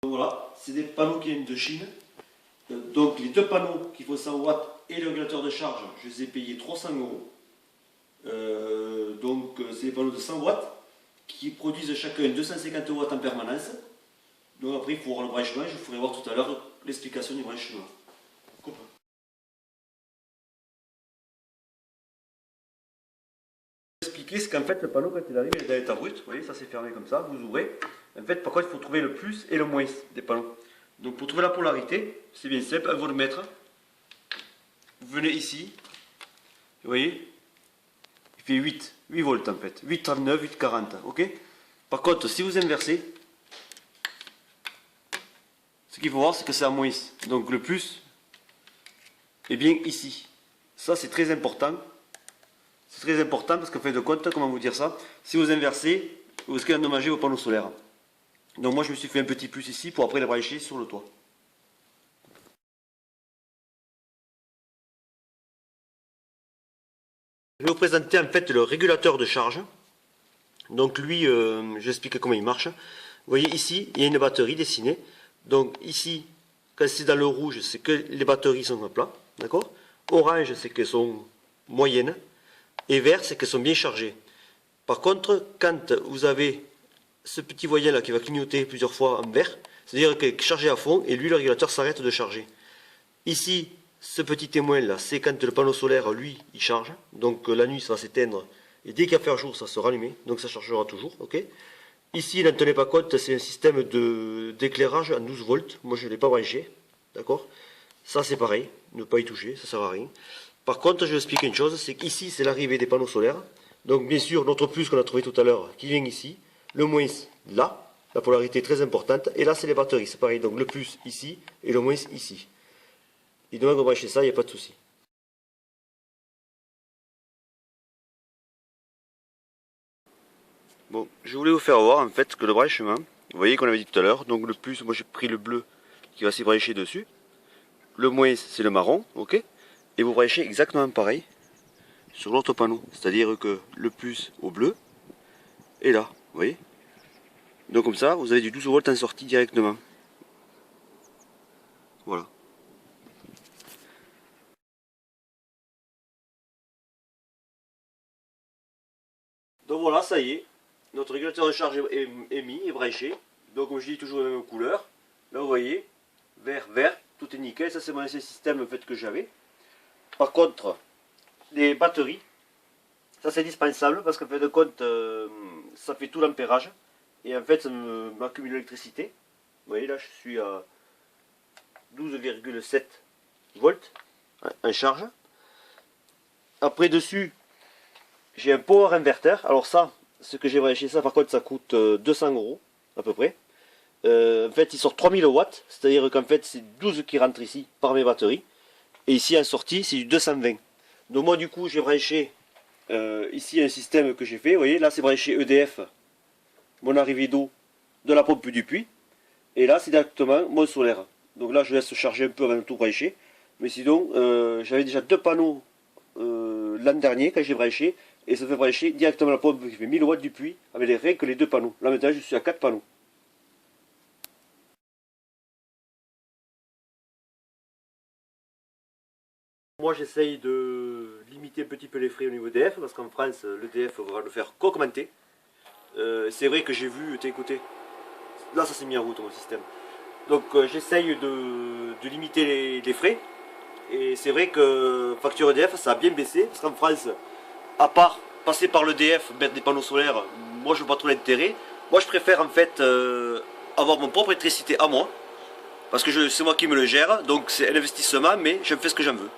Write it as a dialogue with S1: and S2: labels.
S1: Donc voilà, c'est des panneaux qui viennent de Chine. Donc les deux panneaux qui font 100 watts et le régulateur de charge, je les ai payés 300 euros. Donc c'est des panneaux de 100 watts qui produisent chacun 250 watts en permanence. Donc après il faut voir le branchement, je vous ferai voir tout à l'heure l'explication du branchement. Expliquer, c'est qu'en fait le panneau quand il arrive il est dans l'état brut, vous voyez ça c'est fermé comme ça, vous ouvrez. En fait par contre il faut trouver le plus et le moins des panneaux. Donc pour trouver la polarité, c'est bien simple, un voltmètre. Vous venez ici, vous voyez, il fait 8 volts en fait, 8,39, 8,40, ok. Par contre si vous inversez, ce qu'il faut voir c'est que c'est à moins, donc le plus est bien ici. Ça c'est très important. C'est très important parce qu'en fin de compte, comment vous dire ça, si vous inversez, vous risquez d'endommager vos panneaux solaires. Donc moi je me suis fait un petit plus ici pour après les brancher sur le toit. Je vais vous présenter en fait le régulateur de charge. Donc lui, j'explique comment il marche. Vous voyez ici, il y a une batterie dessinée. Donc ici, quand c'est dans le rouge, c'est que les batteries sont à plat. D'accord ? Orange, c'est qu'elles sont moyennes. Et vert, c'est qu'elles sont bien chargées. Par contre, quand vous avez ce petit voyant là qui va clignoter plusieurs fois en vert, c'est-à-dire qu'elle est chargée à fond et lui le régulateur s'arrête de charger. Ici, ce petit témoin là, c'est quand le panneau solaire, lui, il charge. Donc la nuit, ça va s'éteindre et dès qu'il va faire jour, ça sera allumé. Donc ça chargera toujours. Ok. Ici, n'en tenez pas compte, c'est un système d'éclairage en 12 volts. Moi, je ne l'ai pas branché. D'accord. Ça, c'est pareil. Ne pas y toucher, ça ne sert à rien. Par contre, je vais expliquer une chose, c'est qu'ici, c'est l'arrivée des panneaux solaires. Donc, bien sûr, notre plus qu'on a trouvé tout à l'heure, qui vient ici. Le moins, là. La polarité est très importante. Et là, c'est les batteries. C'est pareil. Donc, le plus ici et le moins ici. Et donc, on va brancher ça, il n'y a pas de souci. Bon, je voulais vous faire voir, en fait, que le branchement, vous voyez qu'on avait dit tout à l'heure. Donc, le plus, moi, j'ai pris le bleu qui va s'y brancher dessus. Le moins, c'est le marron, ok. Et vous branchez exactement pareil sur l'autre panneau, c'est-à-dire que le plus au bleu est là, vous voyez. Donc comme ça, vous avez du 12 volts en sortie directement. Voilà. Donc voilà, ça y est, notre régulateur de charge est mis, est branché. Donc comme je dis, toujours la même couleur. Là vous voyez, vert, vert, tout est nickel. Ça c'est mon ancien système en fait, que j'avais. Par contre, les batteries, ça c'est indispensable parce qu'en fin de compte, ça fait tout l'ampérage. Et en fait, ça m'accumule l'électricité. Vous voyez là, je suis à 12,7 volts en charge. Après dessus, j'ai un power inverter. Alors ça, ce que j'ai branché ça, par contre, ça coûte 200 euros à peu près. En fait, il sort 3000 watts, c'est-à-dire qu'en fait, c'est 12 qui rentrent ici par mes batteries. Et ici, en sortie, c'est du 220. Donc moi, du coup, j'ai branché ici un système que j'ai fait. Vous voyez, là, c'est branché EDF, mon arrivée d'eau de la pompe du puits. Et là, c'est directement mon solaire. Donc là, je laisse charger un peu avant de tout brancher. Mais sinon, j'avais déjà deux panneaux l'an dernier quand j'ai branché. Et ça fait brancher directement la pompe qui fait 1000 watts du puits avec les rien que les deux panneaux. Là maintenant, je suis à 4 panneaux. Moi, j'essaye de limiter un petit peu les frais au niveau EDF parce qu'en France, l'EDF va le faire qu'augmenter. C'est vrai que j'ai vu, écoutez, là ça s'est mis en route mon système. Donc j'essaye de limiter les frais. Et c'est vrai que facture EDF ça a bien baissé. Parce qu'en France, à part passer par l'EDF, mettre des panneaux solaires, moi je vois pas trop l'intérêt. Moi je préfère en fait avoir mon propre électricité à moi. Parce que c'est moi qui me le gère. Donc c'est un investissement mais je fais ce que j'en veux.